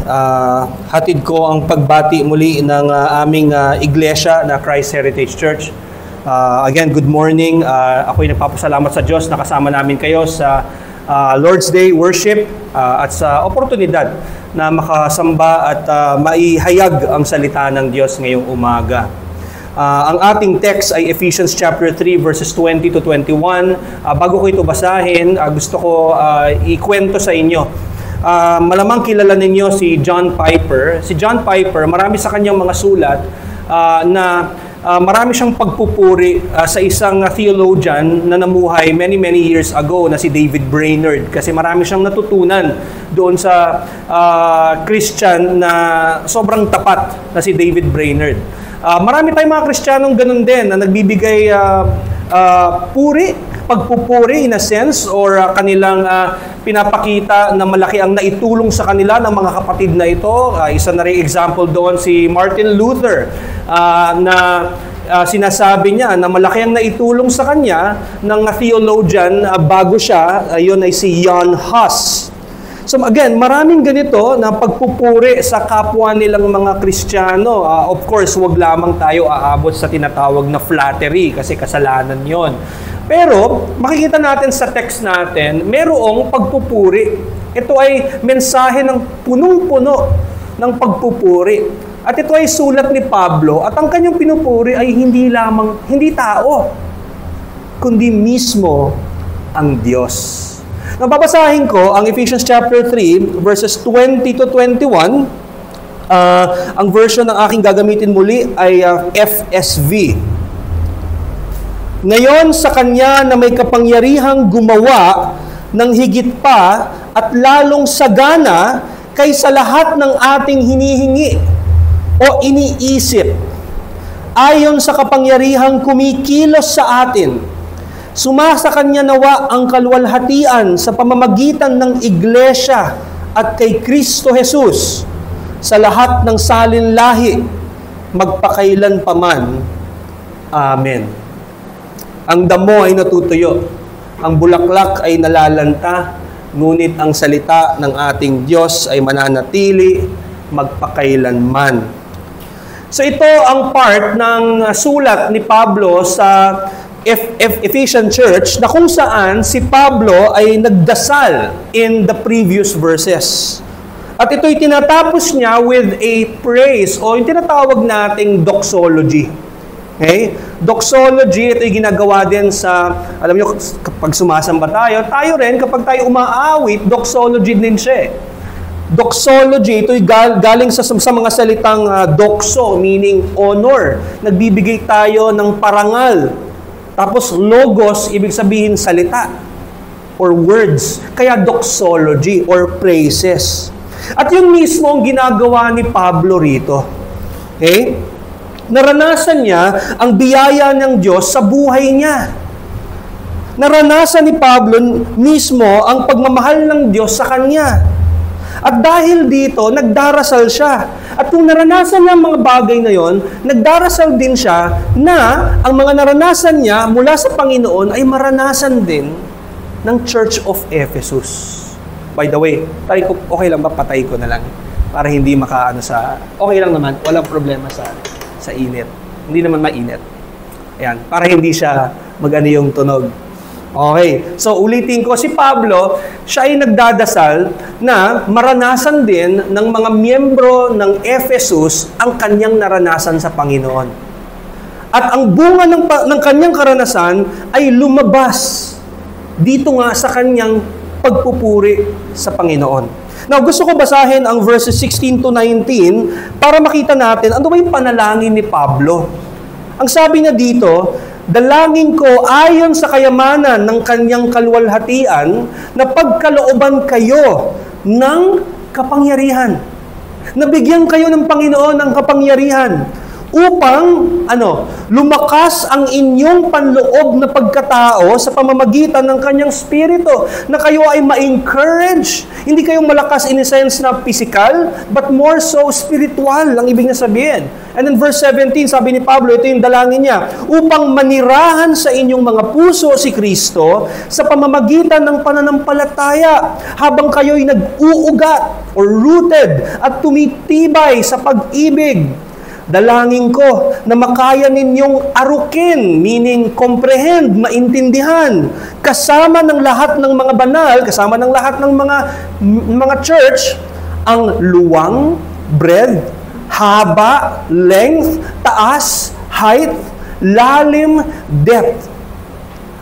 Hatid ko ang pagbati muli ng aming iglesia na Christ Heritage Church. Again, good morning. Ako'y nagpapasalamat sa Diyos na kasama namin kayo sa Lord's Day worship at sa oportunidad na makasamba at maihayag ang salita ng Diyos ngayong umaga. Ang ating text ay Ephesians chapter 3 verses 20 to 21. Bago ko ito basahin, gusto ko ikwento sa inyo. Malamang kilala ninyo si John Piper. Si John Piper, marami sa kanyang mga sulat na marami siyang pagpupuri sa isang theologian na namuhay many years ago na si David Brainerd. Kasi marami siyang natutunan doon sa Christian na sobrang tapat na si David Brainerd. Marami tayong mga Kristiyanong ganun din na nagbibigay pagpupuri in a sense or kanilang pinapakita na malaki ang naitulong sa kanila ng mga kapatid na ito. Isa na rin example doon si Martin Luther na sinasabi niya na malaki ang naitulong sa kanya ng theologian bago siya, yun ay si Jan Hus. So again, maraming ganito na pagpupuri sa kapwa nilang mga Kristiyano. Of course, wag lamang tayo aabot sa tinatawag na flattery kasi kasalanan yon. Pero makikita natin sa text natin, merong pagpupuri. Ito ay mensahe ng punong-puno ng pagpupuri. At ito ay sulat ni Pablo at ang kanyang pinupuri ay hindi tao, kundi mismo ang Diyos. Nababasahin ko ang Ephesians chapter 3 verses 20 to 21. Ang version ng aking gagamitin muli ay FSV. Ngayon sa Kanya na may kapangyarihang gumawa ng higit pa at lalong sagana kaysa lahat ng ating hinihingi o iniisip, ayon sa kapangyarihang kumikilos sa atin, sumasa Kanya nawa ang kaluwalhatian sa pamamagitan ng iglesia at kay Kristo Jesus sa lahat ng salinlahi, magpakailan paman. Amen. Ang damo ay natutuyo, ang bulaklak ay nalalanta, ngunit ang salita ng ating Diyos ay mananatili magpakailanman. So ito ang part ng sulat ni Pablo sa Ephesian Church na kung saan si Pablo ay nagdasal in the previous verses. At ito'y tinatapos niya with a praise o yung tinatawag nating doxology. Okay? Doxology, ito'y ginagawa din sa, alam niyo, kapag sumasamba tayo rin, kapag tayo umaawit, doxology din siya. Doxology, ito'y galing sa mga salitang doxo, meaning honor. Nagbibigay tayo ng parangal. Tapos logos, ibig sabihin salita or words. Kaya doxology or praises. At yun mismo ang ginagawa ni Pablo rito. Okay? Naranasan niya ang biyaya ng Diyos sa buhay niya. Naranasan ni Pablo mismo ang pagmamahal ng Diyos sa kanya. At dahil dito, nagdarasal siya. At kung naranasan niya ang mga bagay na yon, nagdarasal din siya na ang mga naranasan niya mula sa Panginoon ay maranasan din ng Church of Ephesus. By the way, okay lang ba patay ko na lang? Para hindi makaano sa... Okay lang naman, walang problema sa init. Hindi naman mainit. Ayan, para hindi siya mag-ano yung tunog. Okay, so ulitin ko, si Pablo, siya ay nagdadasal na maranasan din ng mga miyembro ng Ephesus ang kanyang naranasan sa Panginoon. At ang bunga ng kanyang karanasan ay lumabas dito nga sa kanyang pagpupuri sa Panginoon. Now, gusto ko basahin ang verses 16 to 19 para makita natin ano ba yung panalangin ni Pablo. Ang sabi niya dito, dalangin ko ayon sa kayamanan ng kanyang kaluwalhatian na pagkalooban kayo ng kapangyarihan. Nabigyan kayo ng Panginoon ng kapangyarihan upang lumakas ang inyong panloob na pagkatao sa pamamagitan ng kanyang spirito, na kayo ay ma-encourage. Hindi kayo malakas in a sense na physical, but more so spiritual, ang ibig na sabihin. And in verse 17, sabi ni Pablo, ito yung dalangin niya, upang manirahan sa inyong mga puso si Kristo sa pamamagitan ng pananampalataya, habang kayo'y nag-uugat or rooted at tumitibay sa pag-ibig. Dalangin ko na makaya ninyong arukin, meaning comprehend, maintindihan, kasama ng lahat ng mga banal, kasama ng lahat ng mga church, ang luwang, breadth, haba, length, taas, height, lalim, depth,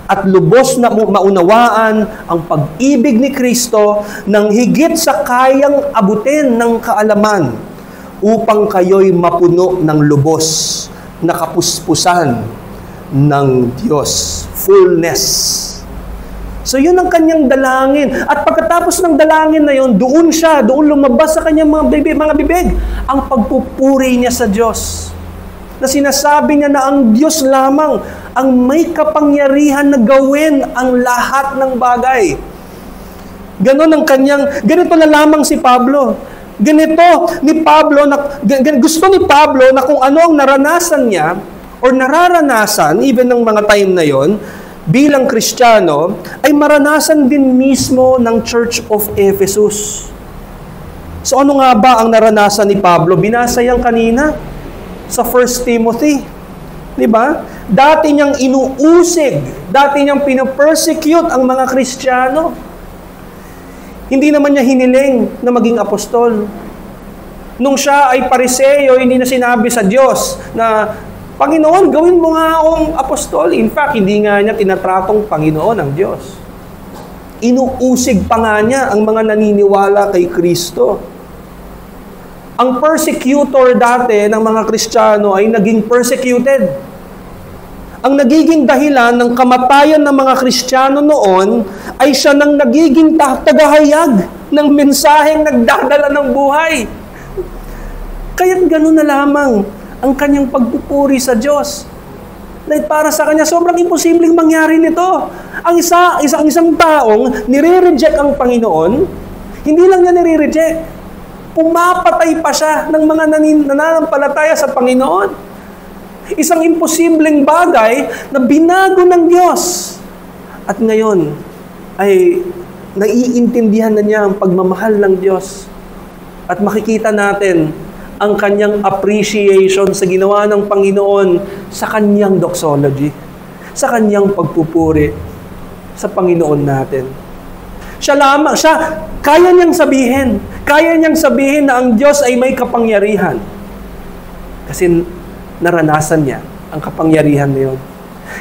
at lubos na maunawaan ang pag-ibig ni Kristo ng higit sa kayang abutin ng kaalaman, upang kayo'y mapuno ng lubos na kapuspusan ng Diyos. Fullness. So yun ang kanyang dalangin. At pagkatapos ng dalangin na yun, doon lumabas sa kanyang mga bibig, ang pagpupuri niya sa Diyos. Na sinasabi niya na ang Diyos lamang ang may kapangyarihan na gawin ang lahat ng bagay. Ganito na lamang si Pablo. Gusto ni Pablo na kung ano ang naranasan niya or nararanasan even ng mga time na yon bilang Kristiyano, ay maranasan din mismo ng Church of Ephesus. So ano nga ba ang naranasan ni Pablo? Binasa yan kanina sa 1 Timothy. Diba? Dati niyang inuusig, dati niyang pinapersecute ang mga Kristiyano. Hindi naman niya hiniling na maging apostol. Nung siya ay Pariseo, hindi na sinabi sa Diyos na, Panginoon, gawin mo nga akong apostol. In fact, hindi nga niya tinatratong Panginoon ang Diyos. Inuusig pa nga niya ang mga naniniwala kay Kristo. Ang persecutor dati ng mga Kristiyano ay naging persecuted. Ang nagiging dahilan ng kamatayan ng mga Kristiyano noon ay siya nang nagiging tagahayag ng mensaheng nagdadala ng buhay. Kaya't gano'n na lamang ang kanyang pagpupuri sa Diyos. Like para sa kanya, sobrang imposibleng mangyari nito. Ang isang taong nire-reject ang Panginoon, hindi lang niya nire-reject, pumapatay pa siya ng mga nananampalataya sa Panginoon. Isang imposibleng bagay na binago ng Diyos. At ngayon, ay naiintindihan na niya ang pagmamahal ng Diyos. At makikita natin ang kanyang appreciation sa ginawa ng Panginoon sa kanyang doxology, sa kanyang pagpupuri sa Panginoon natin. Kaya niyang sabihin na ang Diyos ay may kapangyarihan. Kasi naranasan niya ang kapangyarihan na yun.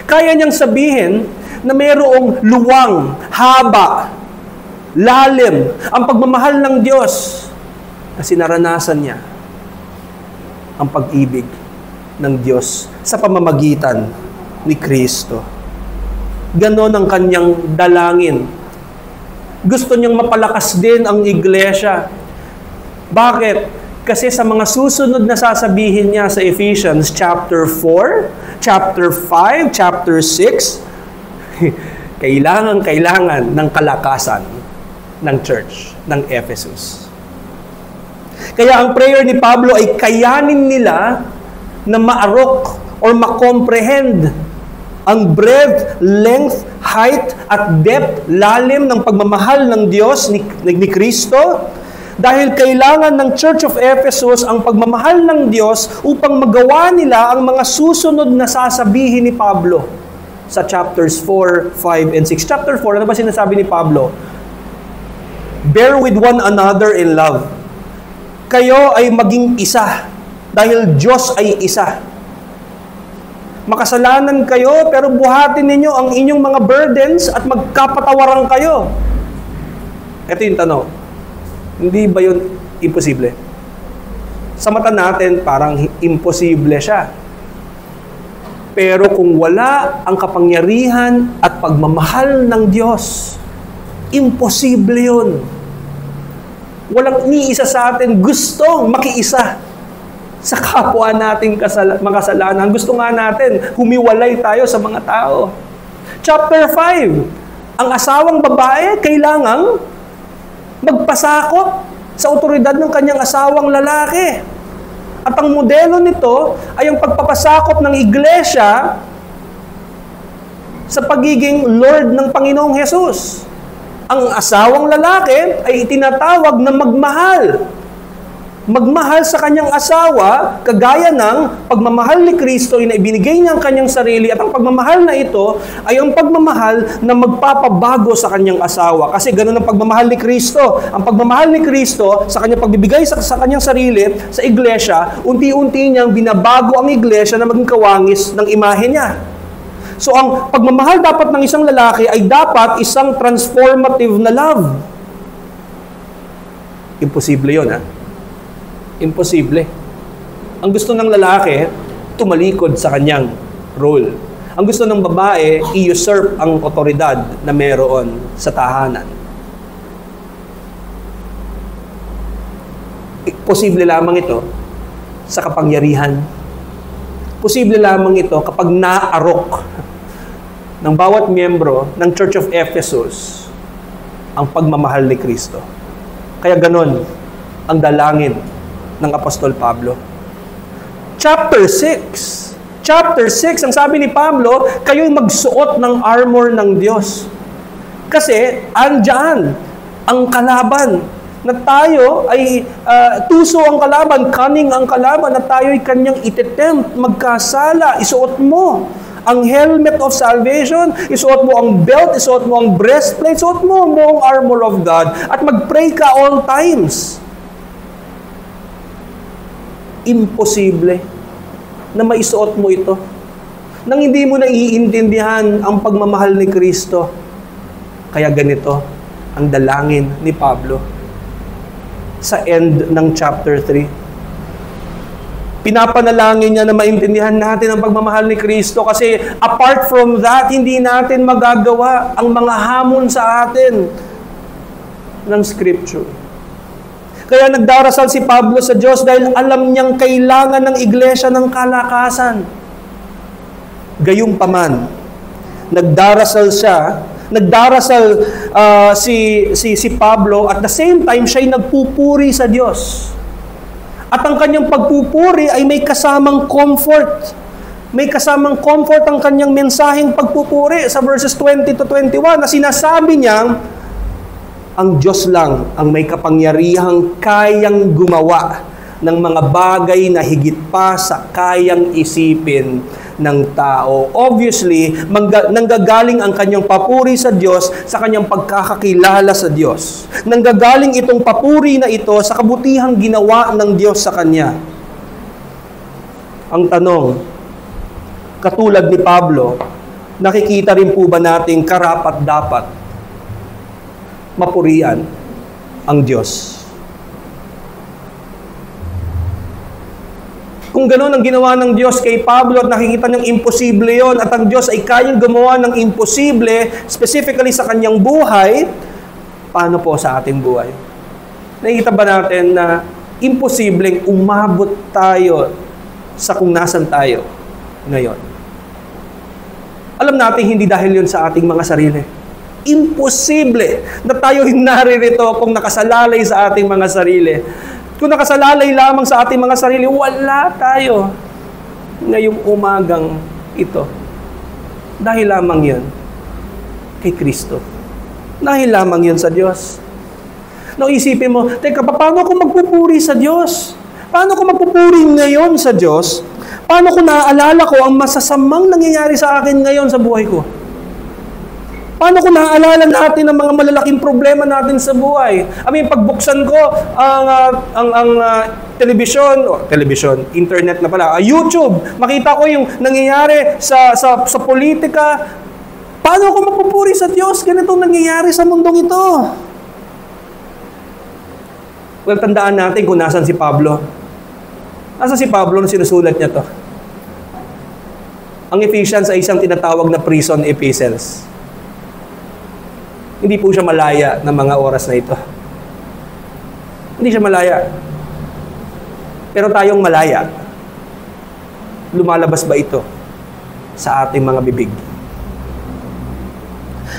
Kaya niyang sabihin na mayroong luwang, haba, lalim, ang pagmamahal ng Diyos. Kasi naranasan niya ang pag-ibig ng Diyos sa pamamagitan ni Kristo. Ganon ang kanyang dalangin. Gusto niyang mapalakas din ang iglesia. Bakit? Kasi sa mga susunod na sasabihin niya sa Ephesians chapter 4, chapter 5, chapter 6, kailangan ng kalakasan ng church, ng Ephesus. Kaya ang prayer ni Pablo ay kayanin nila na maarok or makomprehend ang breadth, length, height, at depth, lalim ng pagmamahal ng Diyos ni Kristo. Dahil kailangan ng Church of Ephesus ang pagmamahal ng Diyos upang magawa nila ang mga susunod na sasabihin ni Pablo sa chapters 4, 5, and 6. Chapter 4, ano ba sinasabi ni Pablo? Bear with one another in love. Kayo ay maging isa dahil Diyos ay isa. Makasalanan kayo pero buhatin ninyo ang inyong mga burdens at magkapatawaran kayo. Ito yung tanong. Hindi ba yun imposible? Sa mata natin, parang imposible siya. Pero kung wala ang kapangyarihan at pagmamahal ng Diyos, imposible yun. Walang ni isa sa atin gustong makiisa. sa kapwa nating makasalanan. Gusto nga natin, humiwalay tayo sa mga tao. Chapter 5, ang asawang babae kailangang magpasakop sa otoridad ng kanyang asawang lalaki. At ang modelo nito ay ang pagpapasakop ng iglesia sa pagiging Lord ng Panginoong Hesus. Ang asawang lalaki ay itinatawag na magmahal. Magmahal sa kanyang asawa, kagaya ng pagmamahal ni Kristo na ibinigay niya ang kanyang sarili, at ang pagmamahal na ito ay ang pagmamahal na magpapabago sa kanyang asawa. Kasi ganun ang pagmamahal ni Kristo. Ang pagmamahal ni Kristo sa kanyang pagbibigay sa kanyang sarili sa iglesia, unti-unti niyang binabago ang iglesia na maging kawangis ng imahe niya. So ang pagmamahal dapat ng isang lalaki ay dapat isang transformative na love. Imposible yun, ha? Imposible. Ang gusto ng lalaki, tumalikod sa kanyang role. Ang gusto ng babae, i-usurp ang otoridad na meron sa tahanan. Posible lamang ito sa kapangyarihan. Posible lamang ito kapag naarok ng bawat miyembro ng Church of Ephesus ang pagmamahal ni Kristo. Kaya ganon ang dalangin ng Apostol Pablo. Chapter 6, ang sabi ni Pablo, kayo'y magsuot ng armor ng Diyos. Kasi, andyan ang kalaban na tayo ay tuso ang kalaban, cunning ang kalaban, na tayo'y kanyang itetempt, magkasala. Isuot mo ang helmet of salvation, isuot mo ang belt, isuot mo ang breastplate, isuot mo ang armor of God, at mag-pray ka all times. Imposible na maisuot mo ito nang hindi mo naiintindihan ang pagmamahal ni Kristo. Kaya ganito ang dalangin ni Pablo sa end ng chapter 3. Pinapanalangin niya na maintindihan natin ang pagmamahal ni Kristo, kasi apart from that, hindi natin magagawa ang mga hamon sa atin ng Scripture. Kaya nagdarasal si Pablo sa Diyos dahil alam niyang kailangan ng iglesia ng kalakasan. Gayunpaman, nagdarasal si Pablo, at the same time siya'y nagpupuri sa Diyos. At ang kanyang pagpupuri ay may kasamang comfort. May kasamang comfort ang kanyang mensaheng pagpupuri sa verses 20 to 21 na sinasabi niyang, ang Diyos lang ang may kapangyarihang kayang gumawa ng mga bagay na higit pa sa kayang isipin ng tao. Obviously, nanggagaling ang kanyang papuri sa Diyos sa kanyang pagkakakilala sa Diyos. Nanggagaling itong papuri na ito sa kabutihang ginawa ng Diyos sa kanya. Ang tanong, katulad ni Pablo, nakikita rin po ba nating karapat-dapat mapurian ang Diyos? Kung gano'n ang ginawa ng Diyos kay Pablo at nakikita niyang imposible yon, at ang Diyos ay kayang gumawa ng imposible, specifically sa kanyang buhay, paano po sa ating buhay? Nakikita ba natin na imposibleng umabot tayo sa kung nasan tayo ngayon? Alam natin hindi dahil yon sa ating mga sarili. Imposible na tayo naririto kung nakasalalay sa ating mga sarili. Kung nakasalalay lamang sa ating mga sarili, wala tayo ngayong umagang ito. Dahil lamang yun kay Kristo. Dahil lamang yun sa Diyos. No, isipin mo, teka, paano ako magpupuri sa Diyos? Paano ako magpupuri ngayon sa Diyos? Paano ko naaalala ko ang masasamang nangyayari sa akin ngayon sa buhay ko? Paano kung naaalala natin ang mga malalaking problema natin sa buhay? Pagbuksan ko ang television, internet na pala, YouTube, makita ko yung nangyayari sa politika. Paano ako magpupuri sa Diyos? Ganitong nangyayari sa mundong ito. Well, tandaan natin kung nasan si Pablo. Nasaan si Pablo nung sinusulat niya to? Ang Ephesians ay isang tinatawag na prison epistles. Hindi po siya malaya ng mga oras na ito. Hindi siya malaya. Pero tayong malaya, lumalabas ba ito sa ating mga bibig?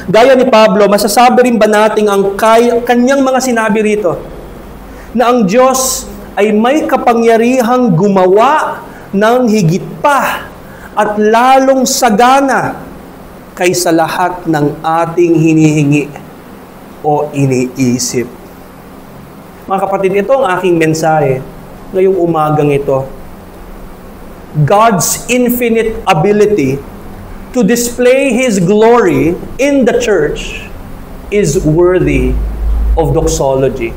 Gaya ni Pablo, masasabi rin ba natin ang kanyang mga sinabi rito na ang Diyos ay may kapangyarihang gumawa ng higit pa at lalong sagana kaysa lahat ng ating hinihingi o iniisip? Mga kapatid, ito ang aking mensahe ngayong umagang ito. God's infinite ability to display His glory in the church is worthy of doxology.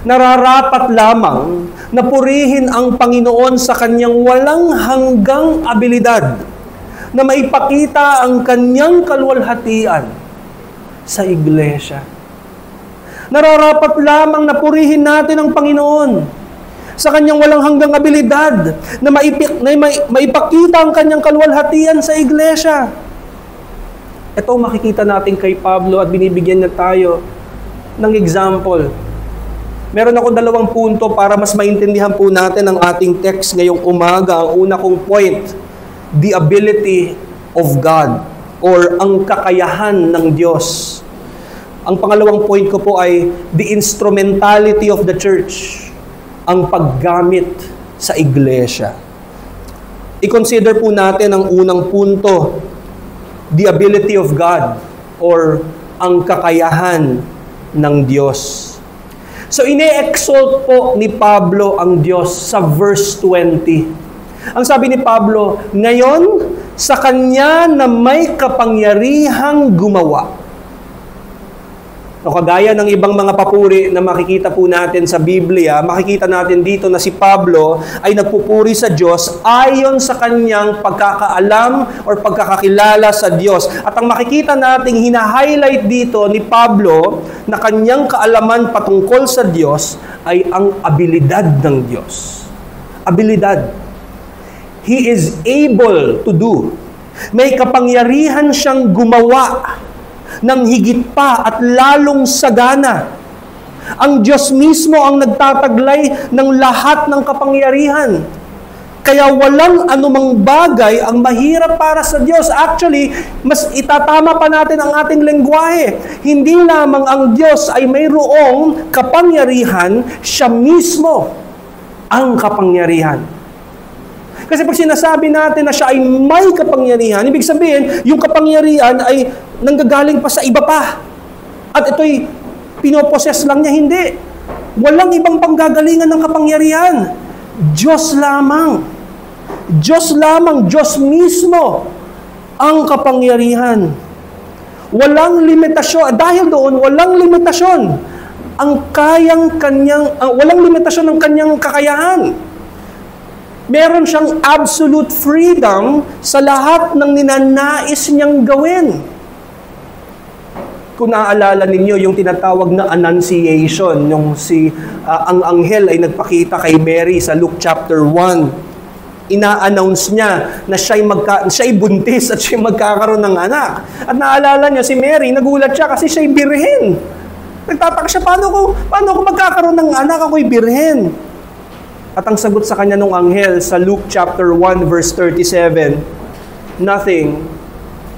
Nararapat lamang na purihin ang Panginoon sa kanyang walang hanggang abilidad na maipakita ang kanyang kaluwalhatian sa iglesia. Nararapat lamang na purihin natin ang Panginoon sa kanyang walang hanggang abilidad na maipakita ang kanyang kaluwalhatian sa iglesia. Ito makikita natin kay Pablo at binibigyan niya tayo ng example. Meron ako 2 punto para mas maintindihan po natin ang ating text ngayong umaga. Ang una kong point, the ability of God or ang kakayahan ng Diyos. Ang pangalawang point ko po ay the instrumentality of the church, ang paggamit sa iglesia. I-consider po natin ang unang punto, the ability of God or ang kakayahan ng Diyos. So, ine-exalt po ni Pablo ang Diyos sa verse 20. Ang sabi ni Pablo, ngayon, sa Kanya na may kapangyarihang gumawa. O kagaya ng ibang mga papuri na makikita po natin sa Biblia, makikita natin dito na si Pablo ay nagpupuri sa Diyos ayon sa kanyang pagkakaalam or pagkakakilala sa Diyos. At ang makikita nating hina-highlight dito ni Pablo na kanyang kaalaman patungkol sa Diyos ay ang abilidad ng Diyos. Abilidad. He is able to do. May kapangyarihan siyang gumawa ng higit pa at lalong sagana. Ang Diyos mismo ang nagtataglay ng lahat ng kapangyarihan. Kaya walang anumang bagay ang mahirap para sa Diyos. Actually, mas itatama pa natin ang ating lengguwahe. Hindi lamang ang Diyos ay mayroong kapangyarihan, siya mismo ang kapangyarihan. Kasi pag sinasabi natin na siya ay may kapangyarihan, ibig sabihin, yung kapangyarihan ay nanggagaling pa sa iba pa. At ito'y pinoposes lang niya, hindi. Walang ibang panggagalingan ng kapangyarihan. Diyos lamang. Diyos lamang, Diyos mismo ang kapangyarihan. Walang limitasyon. Dahil doon, walang limitasyon walang limitasyon ng kanyang kakayahan. Meron siyang absolute freedom sa lahat ng ninanais niyang gawin. Kung naaalala ninyo yung tinatawag na annunciation, yung ang anghel ay nagpakita kay Mary sa Luke chapter 1. Ina-announce niya na siya'y buntis at siya'y magkakaroon ng anak. At naalala niyo si Mary, nagulat siya kasi siya'y birhen. Nagtataka siya, paano ko magkakaroon ng anak, ako'y birhen? At ang sagot sa kanya nung anghel sa Luke chapter 1 verse 37, nothing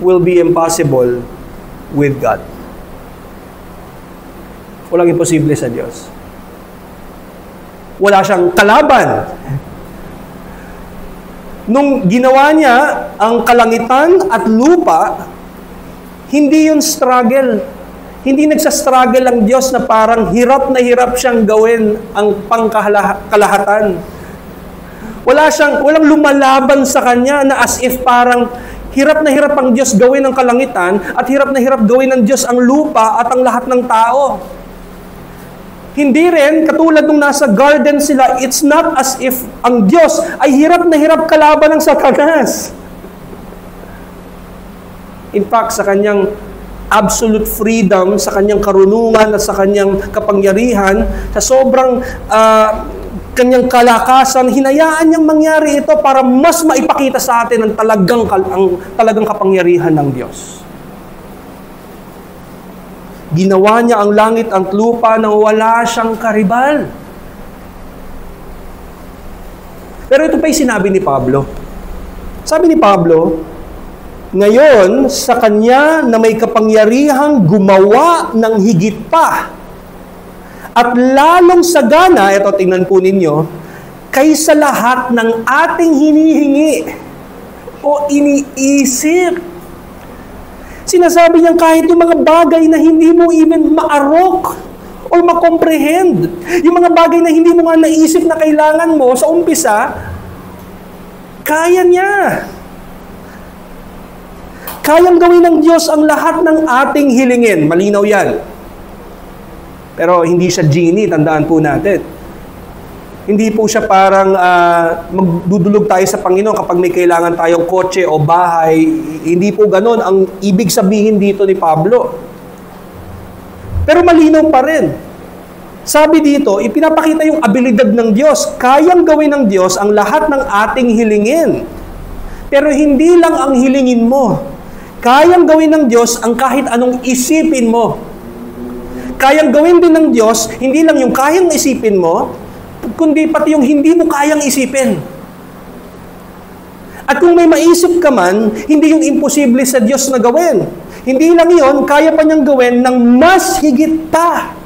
will be impossible with God. Walang imposible sa Diyos. Wala siyang kalaban. Nung ginawa niya ang kalangitan at lupa, hindi yun struggle. Hindi nagsastruggle ang Diyos na parang hirap na hirap siyang gawin ang pangkalahatan. Walang lumalaban sa Kanya na as if parang hirap na hirap ang Diyos gawin ang kalangitan at hirap na hirap gawin ng Diyos ang lupa at ang lahat ng tao. Hindi rin, katulad nung nasa garden sila, it's not as if ang Diyos ay hirap na hirap kalaban ng Satanas. In fact, sa Kanyang absolute freedom, sa kanyang karunungan at sa kanyang kapangyarihan, sa sobrang kanyang kalakasan, hinayaan niyang mangyari ito para mas maipakita sa atin ang talagang kapangyarihan ng Diyos. Ginawa niya ang langit at lupa nang wala siyang karibal. Pero ito pa yung sinabi ni Pablo. Sabi ni Pablo, ngayon, sa Kanya na may kapangyarihang gumawa ng higit pa, at lalong sagana, ito tingnan po ninyo, kaysa lahat ng ating hinihingi o iniisip. Sinasabi niyang kahit yung mga bagay na hindi mo even maarok or makomprehend, yung mga bagay na hindi mo nga naisip na kailangan mo sa umpisa, kaya niya. Kayang gawin ng Diyos ang lahat ng ating hilingin. Malinaw yan. Pero hindi siya genie, tandaan po natin. Hindi po siya parang magdudulog tayo sa Panginoon kapag may kailangan tayong kotse o bahay. Hindi po ganon ang ibig sabihin dito ni Pablo. Pero malinaw pa rin. Sabi dito, ipinapakita yung abilidad ng Diyos. Kayang gawin ng Diyos ang lahat ng ating hilingin. Pero hindi lang ang hilingin mo. Kayang gawin ng Diyos ang kahit anong isipin mo. Kayang gawin din ng Diyos, hindi lang yung kayang isipin mo, kundi pati yung hindi mo kayang isipin. At kung may maisip ka man, hindi yung imposible sa Diyos na gawin. Hindi lang yon, kaya pa niyang gawin ng mas higit pa.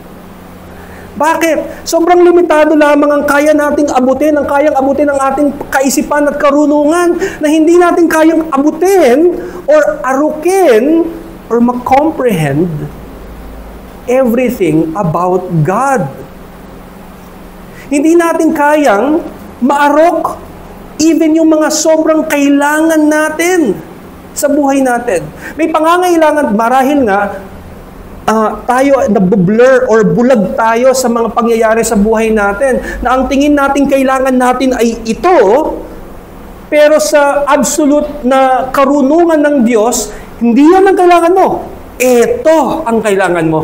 Bakit? Sobrang limitado lamang ang kaya nating abutin, ang kayang abutin ng ating kaisipan at karunungan na hindi natin kayang abutin or arukin or makomprehend everything about God. Hindi natin kayang maarok even yung mga sobrang kailangan natin sa buhay natin. May pangangailangan, marahil nga, tayo nabublur or bulag tayo sa mga pangyayari sa buhay natin na ang tingin natin kailangan natin ay ito, pero sa absolute na karunungan ng Diyos, hindi yan ang kailangan mo. Ito ang kailangan mo.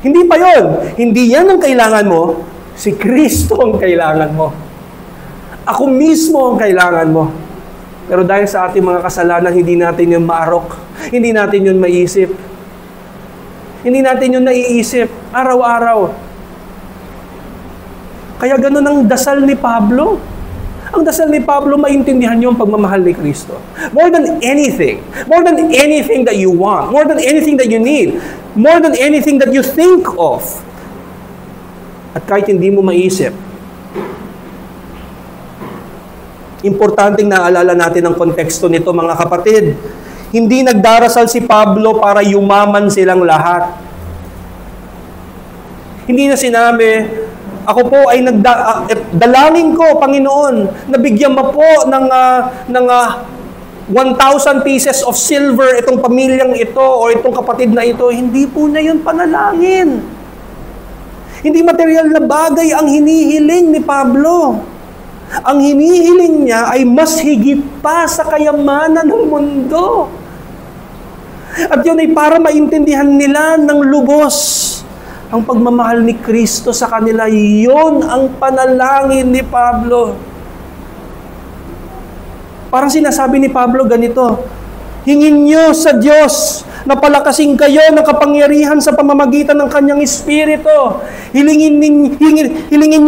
Hindi pa yon. Hindi yan ang kailangan mo. Si Kristo ang kailangan mo. Ako mismo ang kailangan mo. Pero dahil sa ating mga kasalanan, hindi natin yun maarok. Hindi natin yun maisip. Hindi natin yun naiisip araw-araw. Kaya ganun ang dasal ni Pablo. Ang dasal ni Pablo, maintindihan niyo ang pagmamahal ni Kristo. More than anything that you want, more than anything that you need, more than anything that you think of, at kahit hindi mo maisip, importanteng naalala natin ang konteksto nito, mga kapatid. Hindi nagdarasal si Pablo para yumaman silang lahat. Hindi na sinabi, ako po ay dalangin ko, Panginoon, nabigyan mo po ng 1,000 pieces of silver itong pamilyang ito o itong kapatid na ito. Hindi po na yun panalangin. Hindi material na bagay ang hinihiling ni Pablo. Ang hinihiling niya ay mas higit pa sa kayamanan ng mundo. At yun ay para maintindihan nila ng lubos ang pagmamahal ni Kristo sa kanila. Yun ang panalangin ni Pablo. Parang sinasabi ni Pablo ganito, hingin nyo sa Diyos na palakasin kayo ng kapangyarihan sa pamamagitan ng Kanyang Espiritu. Hilingin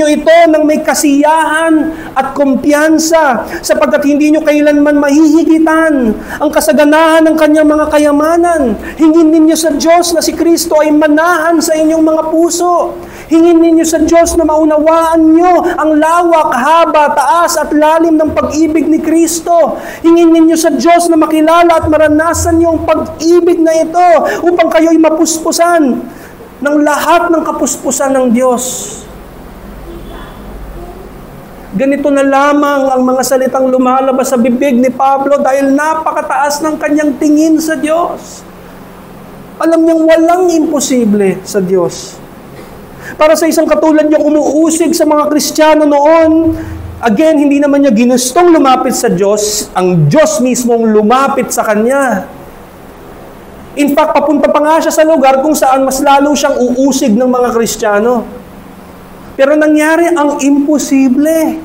nyo ito ng may kasiyahan at kumpiyansa sapagkat hindi nyo kailanman mahihigitan ang kasaganahan ng Kanyang mga kayamanan. Hingin ninyo sa Diyos na si Kristo ay manahan sa inyong mga puso. Hingin ninyo sa Diyos na maunawaan nyo ang lawak, haba, taas at lalim ng pag-ibig ni Kristo. Hingin ninyo sa Diyos na makilala at maranasan nyo ang pag-ibig na ito upang kayo'y mapuspusan ng lahat ng kapuspusan ng Diyos. Ganito na lamang ang mga salitang lumalabas sa bibig ni Pablo dahil napakataas ng kanyang tingin sa Diyos. Alam niyang walang imposible sa Diyos. Para sa isang katulad niyang umuusig sa mga Kristiyano noon, again, hindi naman niya ginustong lumapit sa Diyos, ang Diyos mismong lumapit sa kanya. In fact, papunta pa nga siya sa lugar kung saan mas lalo siyang uusig ng mga Kristiyano. Pero nangyari ang imposible.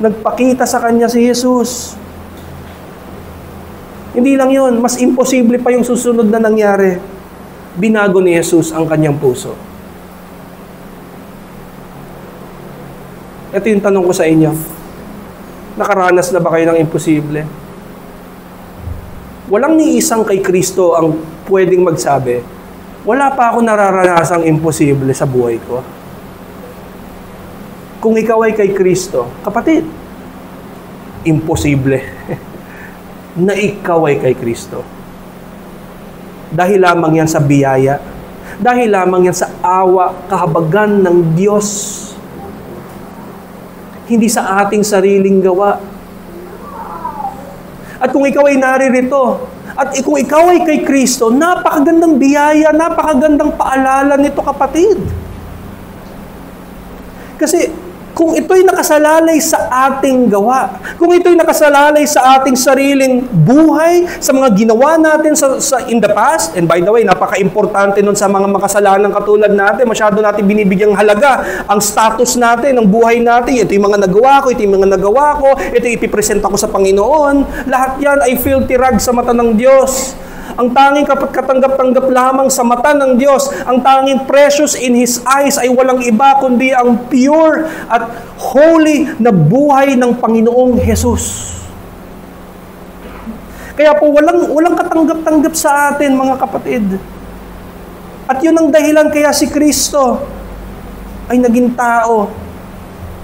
Nagpakita sa kanya si Jesus. Hindi lang yun, mas imposible pa yung susunod na nangyari. Binago ni Jesus ang kanyang puso. Ito yung tanong ko sa inyo. Nakaranas na ba kayo ng imposible? Walang ni isang kay Kristo ang pwedeng magsabi, wala pa ako nararanasang imposible sa buhay ko. Kung ikaw ay kay Kristo, kapatid, imposible na ikaw ay kay Kristo. Dahil lamang yan sa biyaya, dahil lamang yan sa awa, kahabagan ng Diyos. Hindi sa ating sariling gawa. At kung ikaw ay naririto, at kung ikaw ay kay Kristo, napakagandang biyaya, napakagandang paalala nito, kapatid. Kasi kung ito'y nakasalalay sa ating gawa, kung ito'y nakasalalay sa ating sariling buhay, sa mga ginawa natin in the past, and by the way, napaka-importante nun sa mga makasalanan katulad natin, masyado natin binibigyang halaga ang status natin, ang buhay natin, ito yung mga nagawa ko, ito yung mga nagawa ko, ito yung ipipresent ako sa Panginoon, lahat yan ay filthy rag sa mata ng Diyos. Ang tanging katanggap-tanggap lamang sa mata ng Diyos, ang tanging precious in His eyes ay walang iba kundi ang pure at holy na buhay ng Panginoong Jesus. Kaya po walang katanggap-tanggap sa atin, mga kapatid. At yun ang dahilan kaya si Kristo ay naging tao.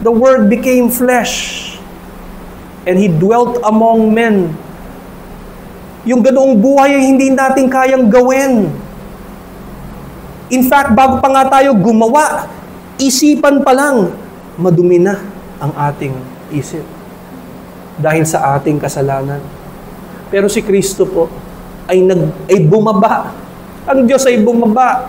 The Word became flesh and He dwelt among men. Yung ganoong buhay ay hindi natin kayang gawin. In fact, bago pa nga tayo gumawa, isipan pa lang, madumi na ang ating isip. Dahil sa ating kasalanan. Pero si Kristo po ay bumaba. Ang Diyos ay bumaba.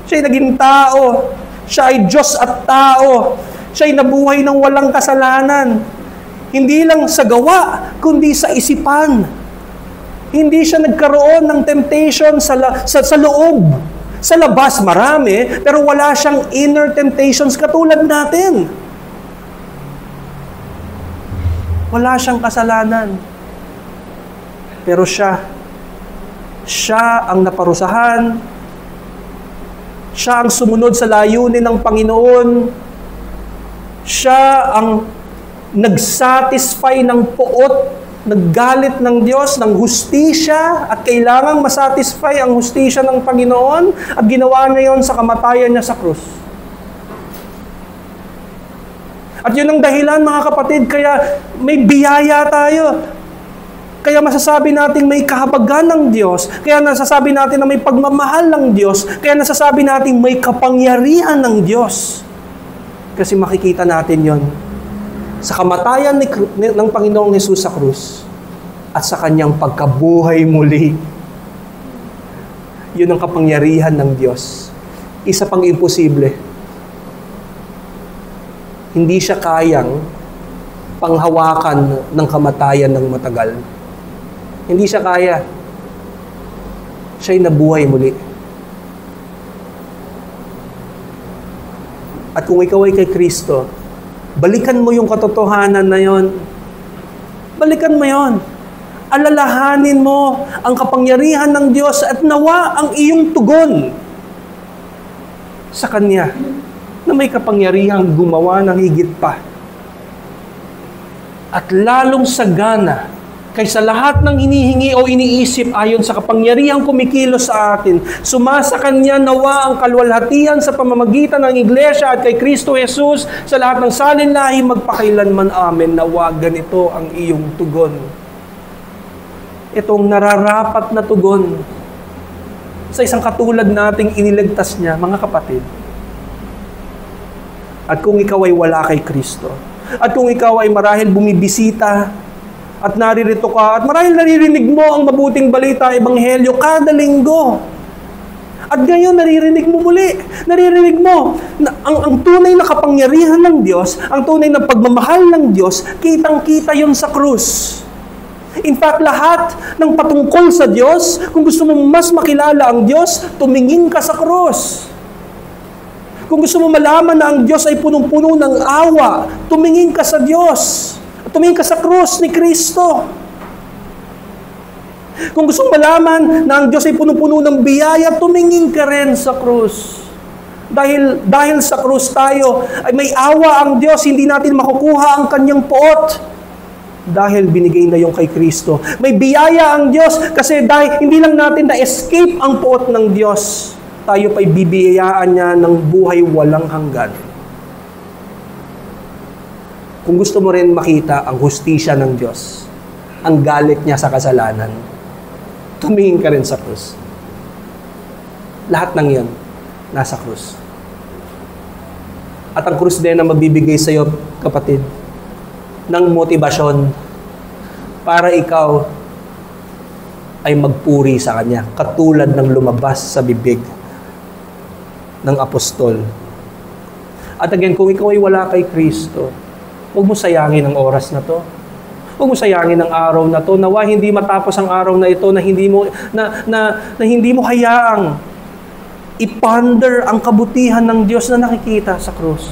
Siya ay naging tao. Siya ay Diyos at tao. Siya ay nabuhay ng walang kasalanan. Hindi lang sa gawa, kundi sa isipan. Hindi siya nagkaroon ng temptation sa loob. Sa labas marami, pero wala siyang inner temptations katulad natin. Wala siyang kasalanan. Pero siya ang naparusahan. Siya ang sumunod sa layunin ng Panginoon. Siya ang nag-satisfy ng puot, naggalit ng Diyos, ng hustisya, at kailangang masatisfy ang hustisya ng Panginoon, at ginawa niya yon sa kamatayan niya sa krus. At yun ang dahilan, mga kapatid, kaya may biyaya tayo. Kaya masasabi natin may kahabagan ng Diyos, kaya nasasabi natin na may pagmamahal ng Diyos, kaya nasasabi natin may kapangyarihan ng Diyos. Kasi makikita natin yon sa kamatayan ng Panginoong Hesus sa krus at sa kanyang pagkabuhay muli. Yun ang kapangyarihan ng Diyos. Isa pang imposible. Hindi siya kayang panghawakan ng kamatayan ng matagal. Hindi siya kaya. Siya'y nabuhay muli. At kung ikaw ay kay Kristo, balikan mo yung katotohanan na yon. Balikan mo yon. Alalahanin mo ang kapangyarihan ng Diyos at nawa ang iyong tugon sa Kanya na may kapangyarihang gumawa ng higit pa. At lalong sagana kaysa lahat ng hinihingi o iniisip ayon sa kapangyarihang kumikilos sa atin, sumasa Kanya nawa ang kalwalhatian sa pamamagitan ng Iglesia at kay Kristo Jesus sa lahat ng salinlahi magpakailanman. Amen. Nawa ganito ang iyong tugon. Itong nararapat na tugon sa isang katulad nating iniligtas niya, mga kapatid. At kung ikaw ay wala kay Kristo, at kung ikaw ay marahil bumibisita, at naririto ka, at marahil naririnig mo ang mabuting balita, ebanghelyo, kada linggo. At ngayon, naririnig mo muli. Naririnig mo na ang tunay na kapangyarihan ng Diyos, ang tunay na pagmamahal ng Diyos, kitang-kita yon sa krus. In fact, lahat ng patungkol sa Diyos, kung gusto mo mas makilala ang Diyos, tumingin ka sa krus. Kung gusto mo malaman na ang Diyos ay punong-puno ng awa, tumingin ka sa Diyos. Tumingin ka sa krus ni Kristo. Kung gusto mong malaman na ang Diyos ay puno-puno ng biyaya, tumingin ka rin sa krus. Dahil sa krus tayo, ay may awa ang Diyos, hindi natin makukuha ang kanyang poot. Dahil binigay na yung kay Kristo. May biyaya ang Diyos kasi dahil hindi lang natin na-escape ang poot ng Diyos, tayo pa'y bibiyayaan niya ng buhay walang hanggan. Kung gusto mo rin makita ang hustisya ng Diyos, ang galit niya sa kasalanan, tumingin ka rin sa krus. Lahat ng yan, nasa krus. At ang krus din ang magbibigay sa iyo, kapatid, ng motibasyon para ikaw ay magpuri sa Kanya, katulad ng lumabas sa bibig ng apostol. At again, kung ikaw ay wala kay Kristo, huwag mo sayangin ang oras na to. Huwag mo sayangin ang araw na to. Nawa hindi matapos ang araw na ito na hindi mo hayaang i-ponder ang kabutihan ng Diyos na nakikita sa krus.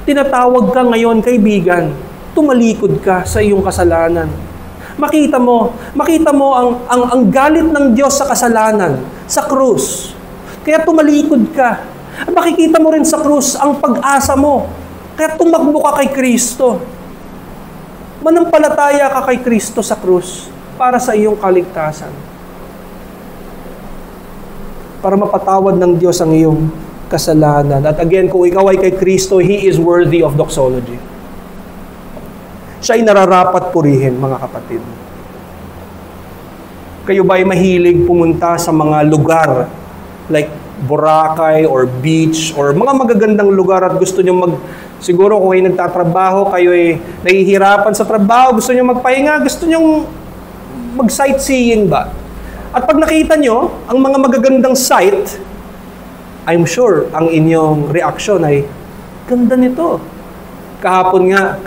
Tinatawag ka ngayon, kaibigan, tumalikod ka sa iyong kasalanan. Makita mo ang galit ng Diyos sa kasalanan, sa krus. Kaya tumalikod ka. At makikita mo rin sa krus ang pag-asa mo. Kaya tumakbo ka kay Kristo. Manampalataya ka kay Kristo sa krus para sa iyong kaligtasan. Para mapatawad ng Diyos ang iyong kasalanan. At again, kung ikaw ay kay Kristo, He is worthy of doxology. Siya ay nararapat purihin, mga kapatid. Kayo ba ay mahilig pumunta sa mga lugar like Boracay or beach or mga magagandang lugar at gusto nyo siguro kung kayo nagtatrabaho, kayo ay nahihirapan sa trabaho, gusto nyo magpahinga, gusto nyo mag-sightseeing ba? At pag nakita nyo ang mga magagandang sight, I'm sure ang inyong reaksyon ay, ganda nito. Kahapon nga,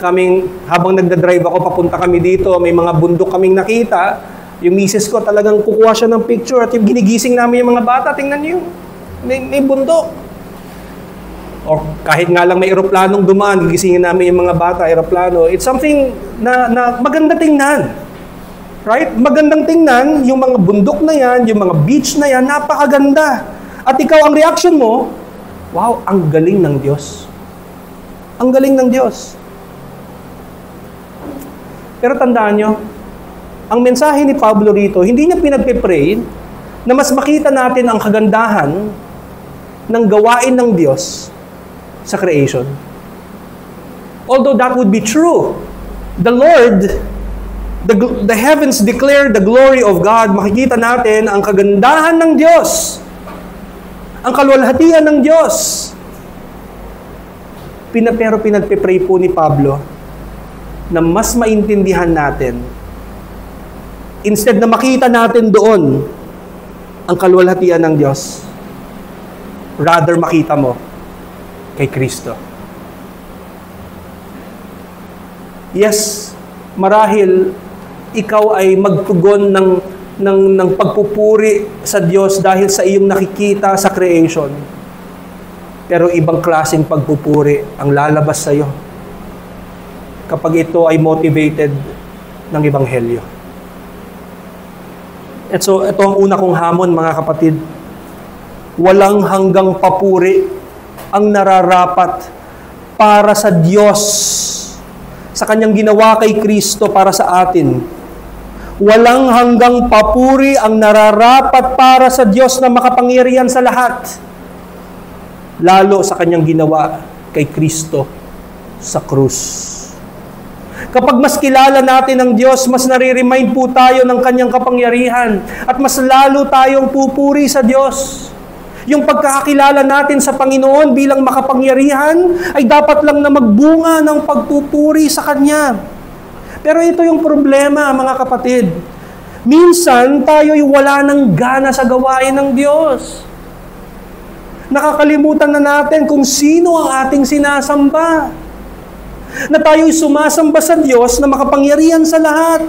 habang nagdadrive ako, papunta kami dito, may mga bundok kaming nakita, yung misis ko talagang kukuha siya ng picture at yung ginigising namin yung mga bata, tingnan nyo, may bundok. O kahit nga lang may eroplanong dumaan, gigisingin namin yung mga bata, eroplano. It's something na maganda tingnan. Right? Magandang tingnan, yung mga bundok na yan, yung mga beach na yan, napakaganda. At ikaw, ang reaction mo, wow, ang galing ng Diyos. Ang galing ng Diyos. Pero tandaan nyo, ang mensahe ni Pablo rito, hindi niya pinagpipray na mas makita natin ang kagandahan ng gawain ng Diyos sa creation. Although that would be true, the heavens declare the glory of God. Makikita natin ang kagandahan ng Diyos. Ang kaluwalhatian ng Diyos. Pero pinagpipray po ni Pablo na mas maintindihan natin, instead na makita natin doon ang kaluwalhatian ng Diyos, rather makita mo kay Kristo. Yes, marahil ikaw ay magtugon ng pagpupuri sa Diyos dahil sa iyong nakikita sa creation. Pero ibang klaseng pagpupuri ang lalabas sa iyo kapag ito ay motivated ng Ebanghelyo. At so, ito ang una kong hamon, mga kapatid. Walang hanggang papuri ang nararapat para sa Diyos, sa Kanyang ginawa kay Kristo para sa atin. Walang hanggang papuri ang nararapat para sa Diyos na makapangyarihan sa lahat, lalo sa Kanyang ginawa kay Kristo sa krus. Kapag mas kilala natin ang Diyos, mas nare-remind po tayo ng Kanyang kapangyarihan at mas lalo tayong pupuri sa Diyos. Yung pagkakakilala natin sa Panginoon bilang makapangyarihan ay dapat lang na magbunga ng pagpupuri sa Kanya. Pero ito yung problema, mga kapatid. Minsan, tayo'y wala ng gana sa gawain ng Diyos. Nakakalimutan na natin kung sino ang ating sinasamba. Na tayo'y sumasamba sa Diyos na makapangyarihan sa lahat.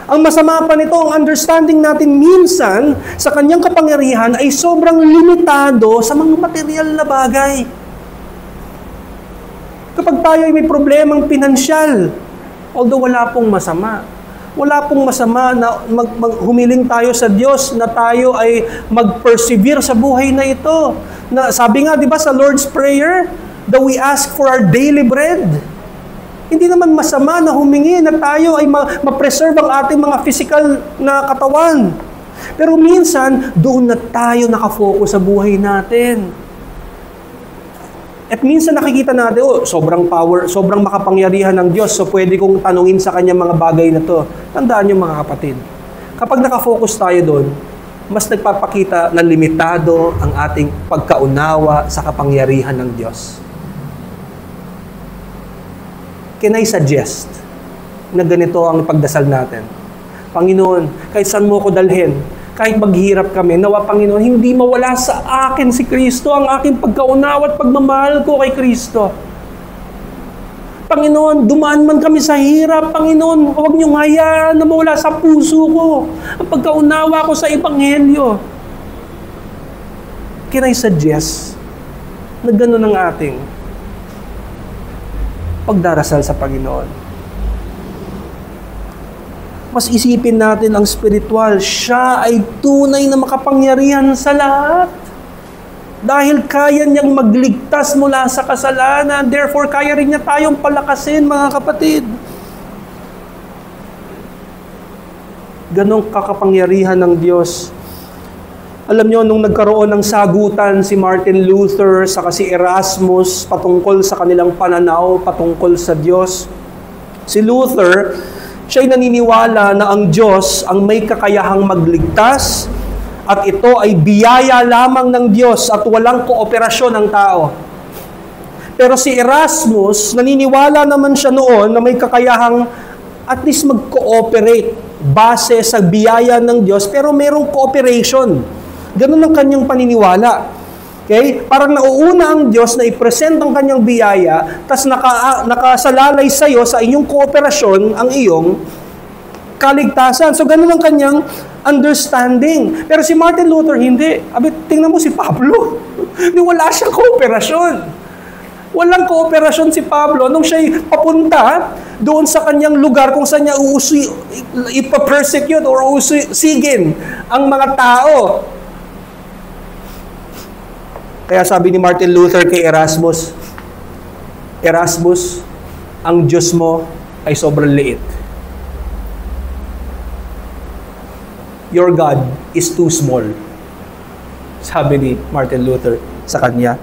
Ang masama pa nito, ang understanding natin minsan sa Kanyang kapangyarihan ay sobrang limitado sa mga material na bagay. Kapag tayo ay may problemang pinansyal, although wala pong masama, Wala pong masama na humiling tayo sa Diyos na tayo ay mag-persevere sa buhay na ito. Na, sabi nga, di ba sa Lord's Prayer, that we ask for our daily bread. Hindi naman masama na humingi na tayo ay ma-preserve ang ating mga physical na katawan. Pero minsan, doon na tayo nakafocus sa buhay natin. At minsan nakikita natin, sobrang power, sobrang makapangyarihan ng Diyos, so pwede kong tanungin sa Kanya mga bagay na to. Tandaan niyo mga kapatid, kapag nakafocus tayo doon, mas nagpapakita na limitado ang ating pagkaunawa sa kapangyarihan ng Diyos. Can I suggest na ganito ang pagdasal natin? Panginoon, kahit saan mo ko dalhin, kahit maghirap kami, nawa Panginoon, hindi mawala sa akin si Kristo, ang aking pagkaunawa at pagmamahal ko kay Kristo. Panginoon, dumaan man kami sa hirap, Panginoon, huwag niyong hayaan na mawala sa puso ko ang pagkaunawa ko sa Ebanghelyo. Can I suggest na gano'n ang ating pagdarasal sa Panginoon? Mas isipin natin ang spiritual. Siya ay tunay na makapangyarihan sa lahat. Dahil kaya niyang magligtas mula sa kasalanan. Therefore, kaya rin niya tayong palakasin, mga kapatid. Ganong kakapangyarihan ng Diyos. Alam niyo, nung nagkaroon ng sagutan si Martin Luther saka si Erasmus patungkol sa kanilang pananaw, patungkol sa Diyos, si Luther, siya'y naniniwala na ang Diyos ang may kakayahang magligtas at ito ay biyaya lamang ng Diyos at walang kooperasyon ng tao. Pero si Erasmus, naniniwala naman siya noon na may kakayahang at least mag-cooperate base sa biyaya ng Diyos, pero merong cooperation. Ganun ang kanyang paniniwala. Okay? Parang nauuna ang Diyos na i-present ang kanyang biyaya, tas nakasalalay sa iyo sa inyong kooperasyon ang iyong kaligtasan. So, ganun ang kanyang understanding. Pero si Martin Luther, hindi. Tingnan mo si Pablo. Wala siyang kooperasyon. Walang kooperasyon si Pablo nung siya'y papunta doon sa kanyang lugar kung saan niya ipapersecute or usigin ang mga tao. Kaya sabi ni Martin Luther kay Erasmus, Erasmus, ang Diyos mo ay sobrang liit. Your God is too small. Sabi ni Martin Luther sa kanya.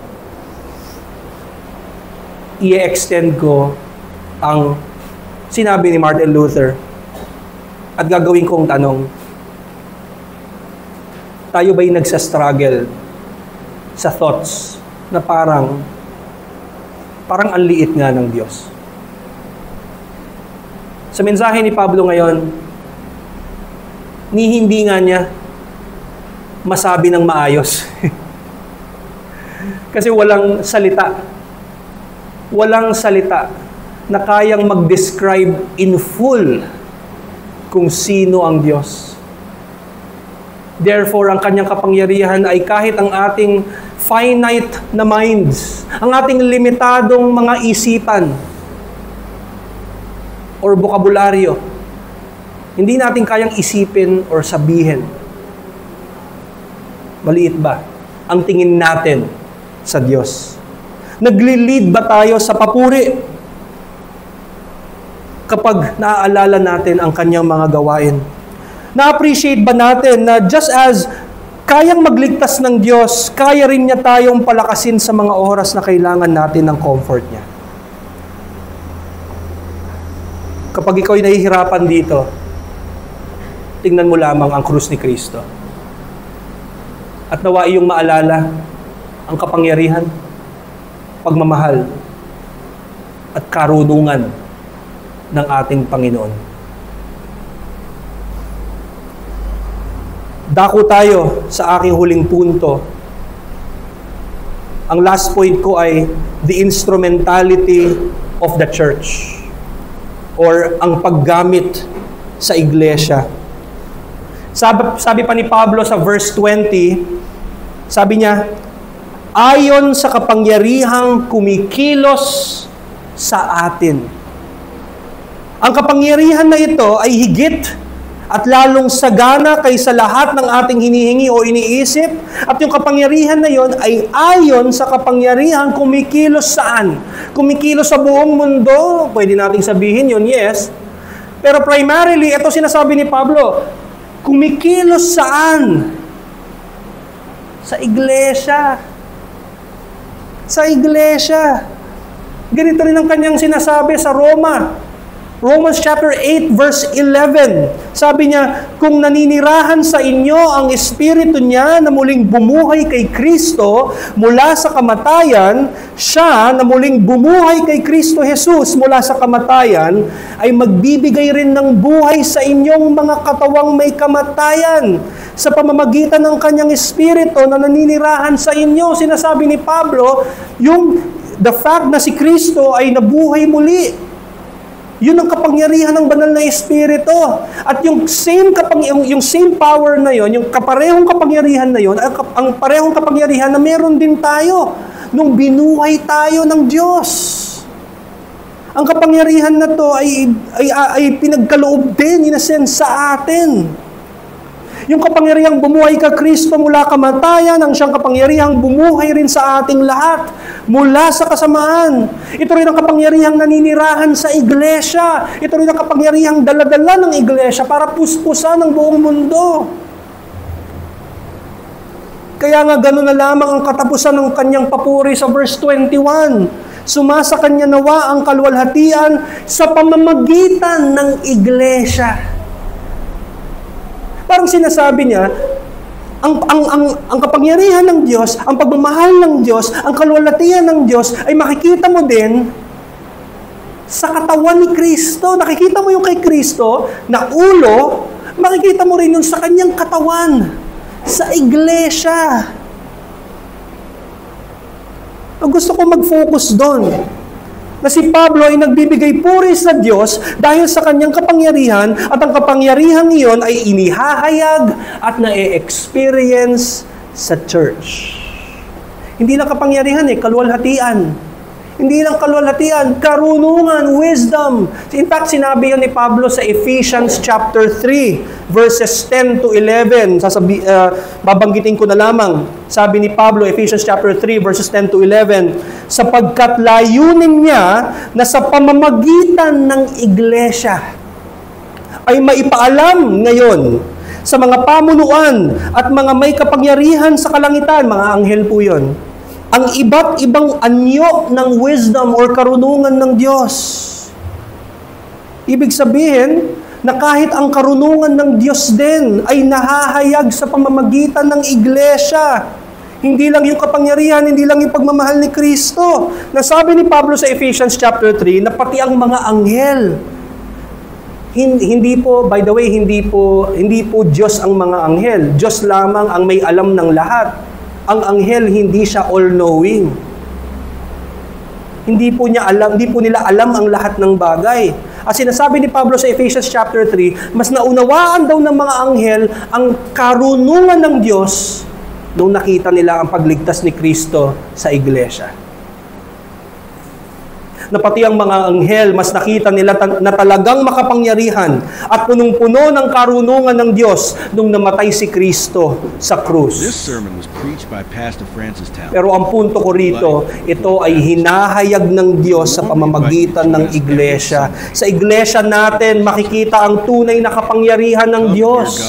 I-extend ko ang sinabi ni Martin Luther at gagawin kong tanong, tayo ba'y nagsastruggle sa thoughts na parang ang liit nga ng Diyos? Sa mensahe ni Pablo ngayon, hindi nga niya masabi ng maayos. Kasi walang salita na kayang mag-describe in full kung sino ang Diyos. Therefore, ang kanyang kapangyarihan ay kahit ang ating finite na minds, ang ating limitadong mga isipan or bokabularyo, hindi natin kayang isipin or sabihin. Maliit ba ang tingin natin sa Diyos? Nagli-lead ba tayo sa papuri kapag naaalala natin ang kanyang mga gawain? Na-appreciate ba natin na just as kayang magligtas ng Diyos, kaya rin niya tayong palakasin sa mga oras na kailangan natin ng comfort niya? Kapag ikaw'y nahihirapan dito, tingnan mo lamang ang krus ni Kristo. At nawa iyong maalala ang kapangyarihan, pagmamahal, at karunungan ng ating Panginoon. Dako tayo sa aking huling punto. Ang last point ko ay the instrumentality of the church or ang paggamit sa iglesia. Sabi pa ni Pablo sa verse 20, sabi niya, ayon sa kapangyarihang kumikilos sa atin. Ang kapangyarihan na ito ay higit at lalong sagana kaysa lahat ng ating hinihingi o iniisip. At yung kapangyarihan na yon ay ayon sa kapangyarihan kumikilos saan? Kumikilos sa buong mundo. Pwede nating sabihin yon, yes. Pero primarily, ito sinasabi ni Pablo, kumikilos saan? Sa iglesia. Sa iglesia. Ganito rin ang kanyang sinasabi sa Roma. Romans chapter 8 verse 11. Sabi niya, kung naninirahan sa inyo ang Espiritu niya na muling bumuhay kay Kristo mula sa kamatayan, siya na muling bumuhay kay Kristo Jesus mula sa kamatayan, ay magbibigay rin ng buhay sa inyong mga katawang may kamatayan sa pamamagitan ng kanyang Espiritu na naninirahan sa inyo. Sinasabi ni Pablo, the fact na si Kristo ay nabuhay muli, yun ang kapangyarihan ng banal na Espiritu. At yung same power na yon, yung kaparehong kapangyarihan na yon, ang parehong kapangyarihan na meron din tayo nung binuhay tayo ng Diyos. Ang kapangyarihan na to ay pinagkaloob din, in a sense, sa atin. Yung kapangyarihang bumuhay ka Kristo mula kamatayan, ang siyang kapangyarihang bumuhay rin sa ating lahat mula sa kasamaan. Ito rin ang kapangyarihang naninirahan sa iglesia. Ito rin ang kapangyarihang daladala ng iglesia para puspusan ng buong mundo. Kaya nga gano'n na lamang ang katapusan ng kanyang papuri sa verse 21. Sumasa kanya nawa ang kaluwalhatian sa pamamagitan ng iglesia. Parang sinasabi niya, ang kapangyarihan ng Diyos, ang pagmamahal ng Diyos, ang kaluwalhatian ng Diyos, ay makikita mo din sa katawan ni Kristo. Nakikita mo yung kay Kristo na ulo, makikita mo rin yung sa kanyang katawan, sa iglesia. Gusto ko mag-focus doon. Na si Pablo ay nagbibigay puri sa Diyos dahil sa kanyang kapangyarihan at ang kapangyarihan iyon ay inihahayag at na-experience sa church. Hindi lang kapangyarihan kaluwalhatian. Hindi lang kaluwalhatian, karunungan, wisdom. In fact, sinabi yan ni Pablo sa Ephesians chapter 3, verses 10 to 11. Babanggitin ko na lamang. Sabi ni Pablo, Ephesians chapter 3, verses 10 to 11, sapagkat layunin niya na sa pamamagitan ng iglesia ay maipaalam ngayon sa mga pamunuan at mga may kapangyarihan sa kalangitan, mga anghel po yun, ang iba't ibang anyo ng wisdom or karunungan ng Diyos. Ibig sabihin na kahit ang karunungan ng Diyos din ay nahahayag sa pamamagitan ng iglesia. Hindi lang yung kapangyarihan, hindi lang yung pagmamahal ni Kristo. Nasabi ni Pablo sa Ephesians chapter 3 na pati ang mga anghel. Hindi po, by the way, hindi po Diyos ang mga anghel. Diyos lamang ang may alam ng lahat. Ang anghel hindi siya all-knowing. Hindi po nila alam ang lahat ng bagay. As sinasabi ni Pablo sa Ephesians chapter 3, mas naunawaan daw ng mga anghel ang karunungan ng Diyos nung nakita nila ang pagligtas ni Kristo sa iglesia. Na pati ang mga anghel, mas nakita nila na talagang makapangyarihan at punong-puno ng karunungan ng Diyos nung namatay si Kristo sa krus. Pero ang punto ko rito, ito ay hinahayag ng Diyos sa pamamagitan ng iglesia. Sa iglesia natin, makikita ang tunay na kapangyarihan ng Diyos.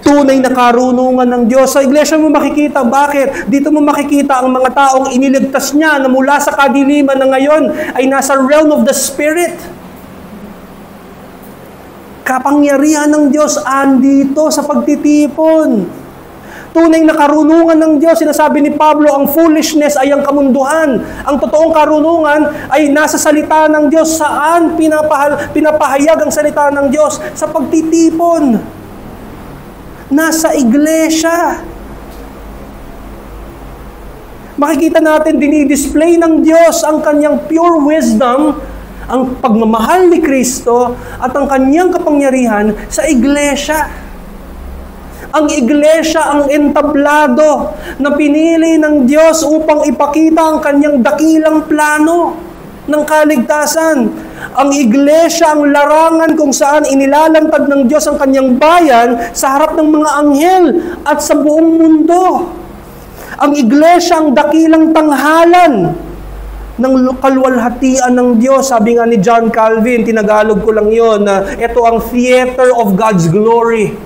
Tunay na karunungan ng Diyos. Sa iglesia mo makikita. Bakit? Dito mo makikita ang mga taong iniligtas niya na mula sa kadiliman na ngayon ay nasa realm of the Spirit. Kapangyarihan ng Diyos andito sa pagtitipon. Tunay na karunungan ng Diyos. Sinasabi ni Pablo, ang foolishness ay ang kamunduhan. Ang totoong karunungan ay nasa salita ng Diyos. Saan pinapahayag ang salita ng Diyos? Sa pagtitipon. Nasa iglesia. Makikita natin, dinidisplay ng Diyos ang kanyang pure wisdom, ang pagmamahal ni Kristo, at ang kanyang kapangyarihan sa iglesia. Ang iglesia ang entablado na pinili ng Diyos upang ipakita ang kanyang dakilang plano ng kaligtasan. Ang iglesia ang larangan kung saan inilalantad ng Diyos ang kanyang bayan sa harap ng mga anghel at sa buong mundo. Ang iglesia ang dakilang tanghalan ng kalwalhatian ng Diyos. Sabi nga ni John Calvin, tinagalog ko lang yon, na ito ang theater of God's glory.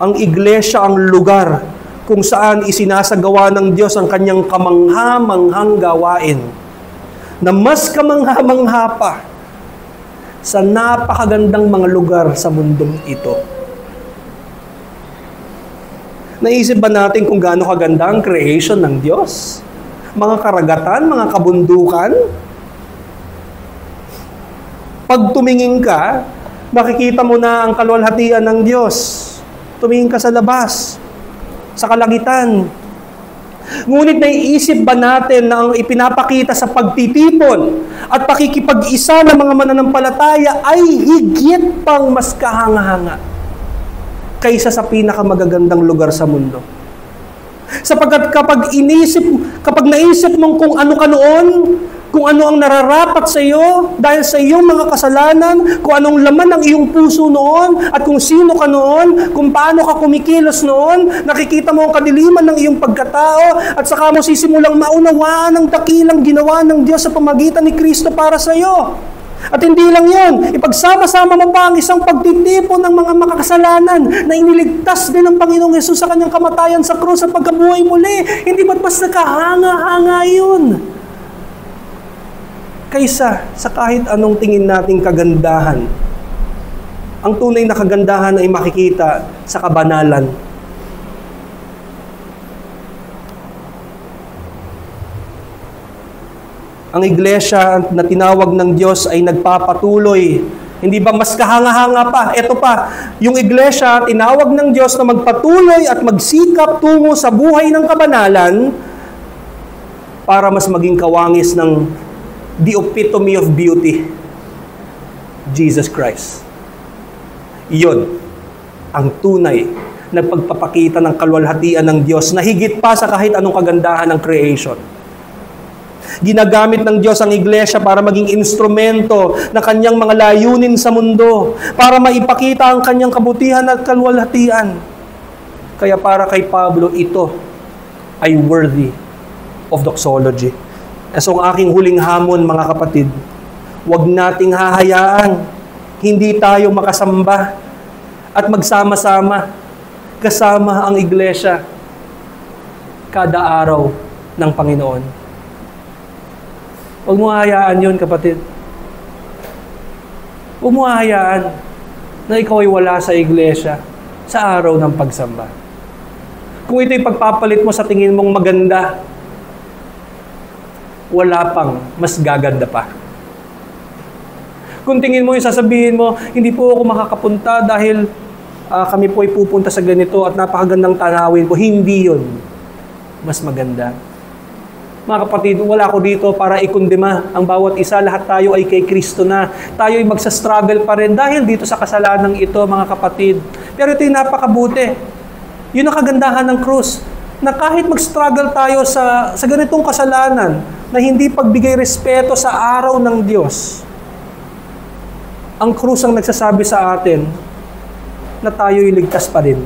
Ang iglesia ang lugar kung saan isinasagawa ng Diyos ang kanyang kamangha-manghang gawain, na mas kamangha-mangha pa sa napakagandang mga lugar sa mundong ito. Naisip ba natin kung gaano kaganda ang creation ng Diyos? Mga karagatan, mga kabundukan? Pag tumingin ka, makikita mo na ang kalwalhatian ng Diyos. Tumingin ka sa labas, sa kalangitan. Ngunit naiisip ba natin na ang ipinapakita sa pagtitipon at pakikipag-isa ng mga mananampalataya ay higit pang mas kahanga-hanga kaysa sa pinakamagagandang lugar sa mundo? Sapagkat kapag naisip mong kung ano ka noon, kung ano ang nararapat sa iyo dahil sa iyong mga kasalanan, kung anong laman ng iyong puso noon, at kung sino ka noon, kung paano ka kumikilos noon, nakikita mo ang kadiliman ng iyong pagkatao, at saka mo sisimulang maunawaan ang dakilang ginawa ng Diyos sa pamagitan ni Kristo para sa iyo. At hindi lang yun, ipagsama-sama mo pa ang isang pagtitipon ng mga makakasalanan na iniligtas din ng Panginoong Hesus sa kanyang kamatayan sa krus at pagkabuhay muli. Hindi ba't mas nakahanga-hanga yun kaysa sa kahit anong tingin nating kagandahan? Ang tunay na kagandahan ay makikita sa kabanalan. Ang iglesia na tinawag ng Diyos ay nagpapatuloy. Hindi ba mas kahanga-hanga pa? Ito pa, yung iglesia tinawag ng Diyos na magpatuloy at magsikap tungo sa buhay ng kabanalan para mas maging kawangis ng the epitome of beauty, Jesus Christ. Iyon ang tunay na pagpapakita ng kalwalhatian ng Diyos na higit pa sa kahit anong kagandahan ng creation. Ginagamit ng Diyos ang iglesia para maging instrumento ng kanyang mga layunin sa mundo, para maipakita ang kanyang kabutihan at kalwalhatian. Kaya para kay Pablo, ito ay worthy of doxology. So ang aking huling hamon, mga kapatid, huwag nating hahayaan hindi tayo makasamba at magsama-sama kasama ang iglesia kada araw ng Panginoon. Huwag mo hahayaan yun, kapatid. Huwag mo hahayaan na ikaw ay wala sa iglesia sa araw ng pagsamba. Kung ito'y pagpapalit mo sa tingin mong maganda, wala pang mas gaganda pa. Kung tingin mo yung sasabihin mo, hindi po ako makakapunta dahil kami po ay pupunta sa ganito at napakagandang tanawin po, hindi yun mas maganda. Mga kapatid, wala ko dito para ikundema ang bawat isa. Lahat tayo ay kay Kristo na. Tayo ay magsa-struggle pa rin dahil dito sa kasalanang ito, mga kapatid. Pero ito yung napakabuti. Yun ang kagandahan ng krus. Na kahit mag-struggle tayo sa ganitong kasalanan, na hindi pagbigay respeto sa araw ng Diyos, ang krus ang nagsasabi sa atin na tayo ay ligtas pa rin.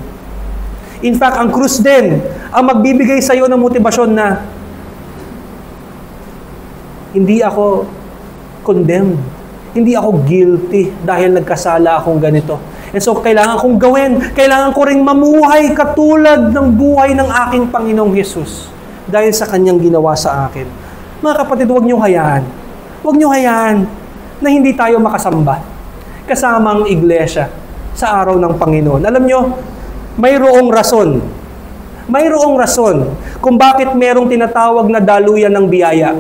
In fact, ang krus din ang magbibigay sa iyo ng motibasyon na hindi ako condemned. Hindi ako guilty dahil nagkasala akong ganito. And so, kailangan kong gawin. Kailangan ko ring mamuhay katulad ng buhay ng aking Panginoong Hesus dahil sa kanyang ginawa sa akin. Mga kapatid, huwag niyo hayaan. Huwag niyo hayaan na hindi tayo makasamba kasama ang iglesia sa araw ng Panginoon. Alam niyo, mayroong rason. Mayroong rason kung bakit merong tinatawag na daluyan ng biyaya.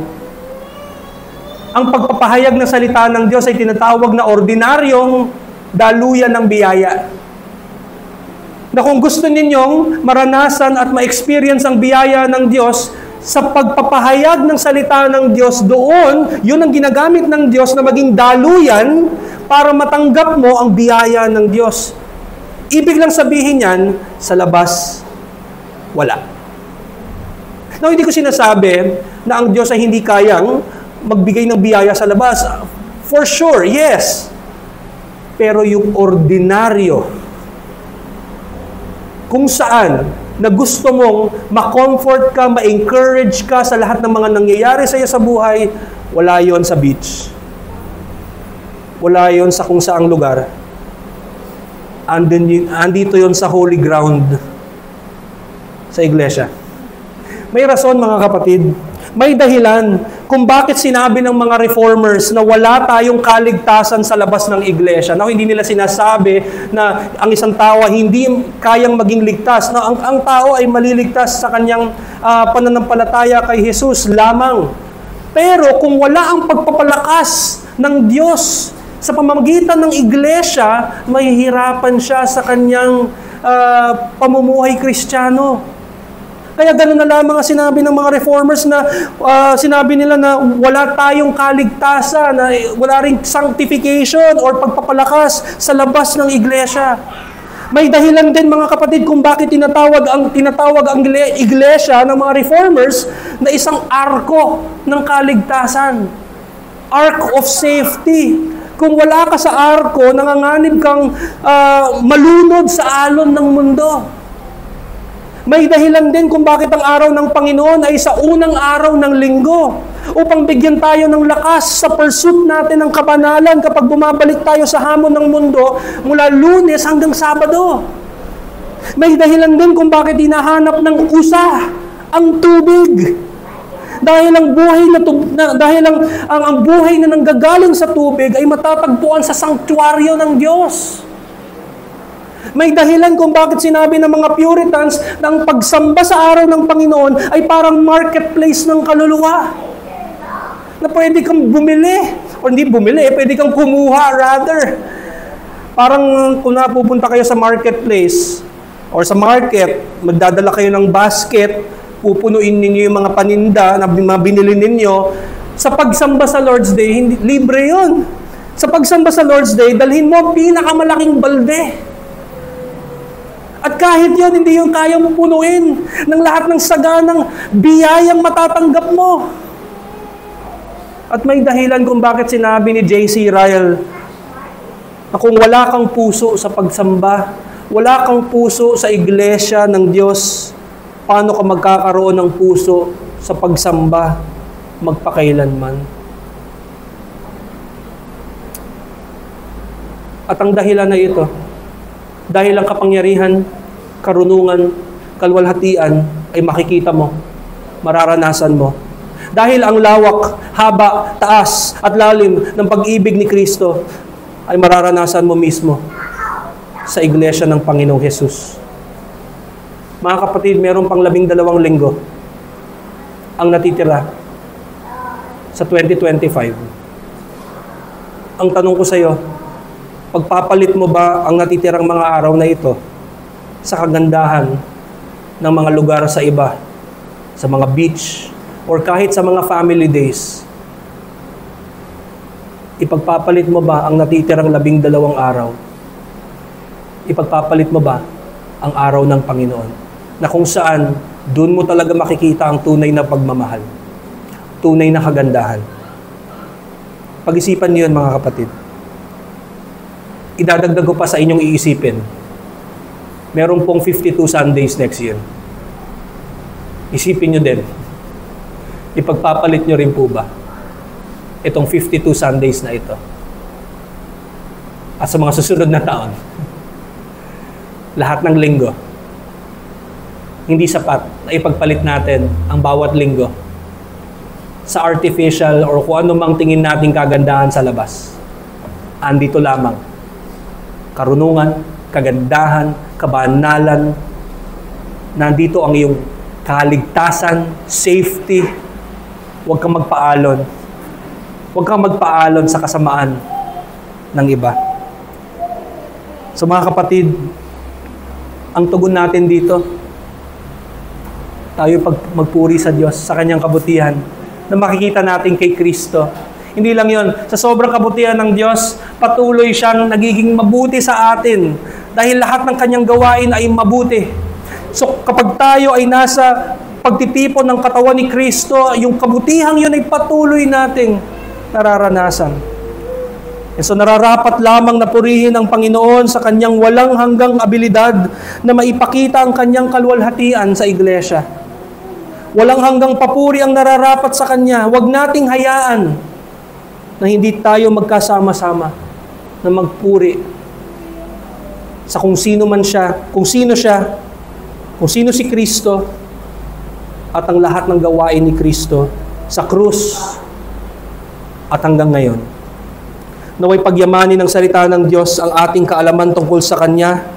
Ang pagpapahayag ng salita ng Diyos ay tinatawag na ordinaryong daluyan ng biyaya. Na kung gusto ninyong maranasan at ma-experience ang biyaya ng Diyos sa pagpapahayag ng salita ng Diyos doon, yun ang ginagamit ng Diyos na maging daluyan para matanggap mo ang biyaya ng Diyos. Ibig lang sabihin yan, sa labas, wala. Now, hindi ko sinasabi na ang Diyos ay hindi kayang magbigay ng biyaya sa labas. For sure, yes. Pero yung ordinaryo, kung saan na gusto mong ma-comfort ka, ma-encourage ka sa lahat ng mga nangyayari sa iyo sa buhay, wala yon sa beach. Wala yon sa kung saang lugar. Andito yon sa holy ground, sa iglesia. May rason, mga kapatid. May dahilan kung bakit sinabi ng mga reformers na wala tayong kaligtasan sa labas ng iglesia. Now, hindi nila sinasabi na ang isang tao hindi kayang maging ligtas. Now, ang tao ay maliligtas sa kanyang pananampalataya kay Jesus lamang. Pero kung wala ang pagpapalakas ng Diyos sa pamamagitan ng iglesia, mahihirapan siya sa kanyang pamumuhay Kristiyano. Kaya gano'n na lamang ang sinabi ng mga reformers na sinabi nila na wala tayong kaligtasan, na wala ring sanctification or pagpapalakas sa labas ng iglesia. May dahilan din, mga kapatid, kung bakit tinatawag ang iglesia ng mga reformers na isang arko ng kaligtasan. Ark of safety. Kung wala ka sa arko, nanganganib kang malunod sa alon ng mundo. May dahilan din kung bakit ang araw ng Panginoon ay sa unang araw ng linggo upang bigyan tayo ng lakas sa pursuit natin ng kabanalan kapag bumabalik tayo sa hamon ng mundo mula Lunes hanggang Sabado. May dahilan din kung bakit hinahanap ng usa ang tubig. Dahil ang buhay na nanggagaling sa tubig ay matatagpuan sa sanktuaryo ng Diyos. May dahilan kung bakit sinabi ng mga Puritans na ang pagsamba sa araw ng Panginoon ay parang marketplace ng kaluluwa. Na pwede kang bumili, o hindi bumili, pwede kang kumuha rather. Parang kung napupunta kayo sa marketplace or sa market, magdadala kayo ng basket, pupunuin ninyo yung mga paninda na binili ninyo. Sa pagsamba sa Lord's Day, libre yun. Sa pagsamba sa Lord's Day, dalhin mo ang pinakamalaking balde. At kahit yun, hindi yung kaya mo punuin ng lahat ng saganang biyayang matatanggap mo. At may dahilan kung bakit sinabi ni J.C. Ryle na kung wala kang puso sa pagsamba, wala kang puso sa iglesia ng Diyos, paano ka magkakaroon ng puso sa pagsamba magpakailanman? At ang dahilan na ito, dahil ang kapangyarihan, karunungan, kalwalhatian ay makikita mo, mararanasan mo. Dahil ang lawak, haba, taas at lalim ng pag-ibig ni Kristo ay mararanasan mo mismo sa iglesia ng Panginoong Hesus. Mga kapatid, meron pang 12 linggo ang natitira sa 2025. Ang tanong ko sa iyo, pagpapalit mo ba ang natitirang mga araw na ito sa kagandahan ng mga lugar sa iba, sa mga beach, or kahit sa mga family days? Ipagpapalit mo ba ang natitirang 12 araw? Ipagpapalit mo ba ang araw ng Panginoon? Na kung saan, doon mo talaga makikita ang tunay na pagmamahal, tunay na kagandahan. Pag-isipan niyo yan, mga kapatid. Idadagdag ko pa sa inyong iisipin. Meron pong 52 Sundays next year. Isipin nyo din. Ipagpapalit nyo rin po ba itong 52 Sundays na ito? At sa mga susunod na taon, lahat ng linggo, hindi sapat na ipagpalit natin ang bawat linggo sa artificial or kung ano mang tingin nating kagandahan sa labas. Andito lamang karunungan, kagandahan, kabanalan. Nandito ang iyong kaligtasan, safety. Huwag kang magpaalon. Huwag kang magpaalon sa kasamaan ng iba. So mga kapatid, ang tugon natin dito, tayo magpuri sa Diyos, sa Kanyang kabutihan, na makikita natin kay Kristo. Hindi lang yon, sa sobrang kabutihan ng Diyos, patuloy siyang nagiging mabuti sa atin dahil lahat ng kanyang gawain ay mabuti. So kapag tayo ay nasa pagtitipon ng katawan ni Kristo, yung kabutihang yun ay patuloy nating nararanasan. And so nararapat lamang na purihin ang Panginoon sa kanyang walang hanggang abilidad na maipakita ang kanyang kaluwalhatian sa iglesia. Walang hanggang papuri ang nararapat sa kanya. Huwag nating hayaan na hindi tayo magkasama-sama na magpuri sa kung sino man siya, kung sino siya, kung sino si Kristo, at ang lahat ng gawain ni Kristo sa krus at hanggang ngayon. Naway pagyamanin ng salita ng Diyos ang ating kaalaman tungkol sa Kanya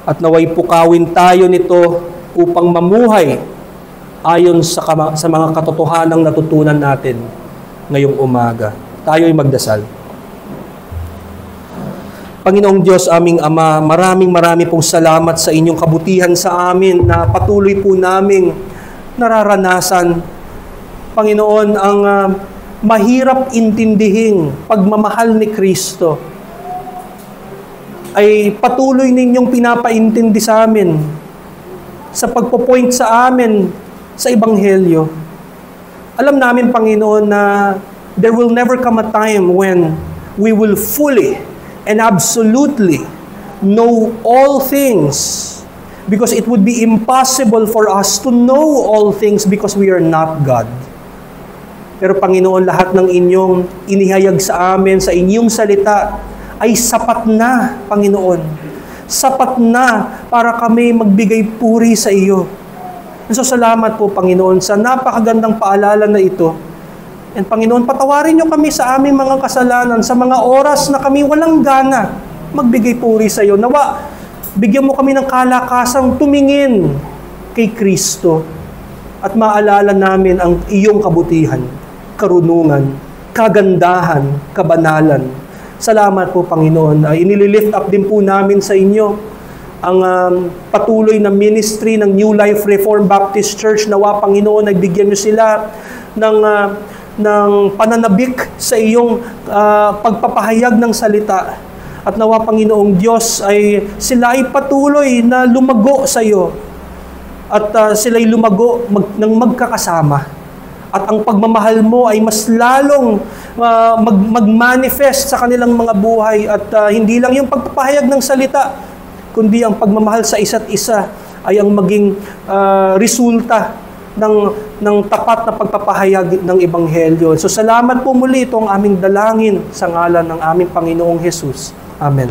at naway pukawin tayo nito upang mamuhay ayon sa mga katotohanang natutunan natin ngayong umaga. Tayo'y magdasal. Panginoong Diyos, aming Ama, maraming pong salamat sa inyong kabutihan sa amin na patuloy po naming nararanasan. Panginoon, ang mahirap intindihing pagmamahal ni Kristo ay patuloy ninyong pinapaintindi sa amin sa pagpo-point sa amin sa Ebanghelyo. Alam namin, Panginoon, na there will never come a time when we will fully and absolutely know all things, because it would be impossible for us to know all things because we are not God. Pero Panginoon, lahat ng inyong inihayag sa amin, sa inyong salita, ay sapat na, Panginoon. Sapat na para kami magbigay puri sa iyo. So salamat po, Panginoon, sa napakagandang paalala na ito. And Panginoon, patawarin niyo kami sa aming mga kasalanan, sa mga oras na kami walang gana magbigay puri sa iyo. Nawa, bigyan mo kami ng kalakasang tumingin kay Kristo at maalala namin ang iyong kabutihan, karunungan, kagandahan, kabanalan. Salamat po, Panginoon. Inililift up din po namin sa inyo ang patuloy na ministry ng New Life Reformed Baptist Church. Nawa, Panginoon, nagbigyan niyo sila ng pananabik sa iyong pagpapahayag ng salita. At nawa, Panginoong Diyos, ay sila ay patuloy na lumago sa iyo. At sila ay lumago ng magkakasama. At ang pagmamahal mo ay mas lalong mag-manifest sa kanilang mga buhay. At hindi lang yung pagpapahayag ng salita, kundi ang pagmamahal sa isa't isa ay ang maging resulta ng tapat na pagpapahayag ng Ebanghelyo. So salamat po muli, itong aming dalangin sa ngalan ng aming Panginoong Jesus. Amen.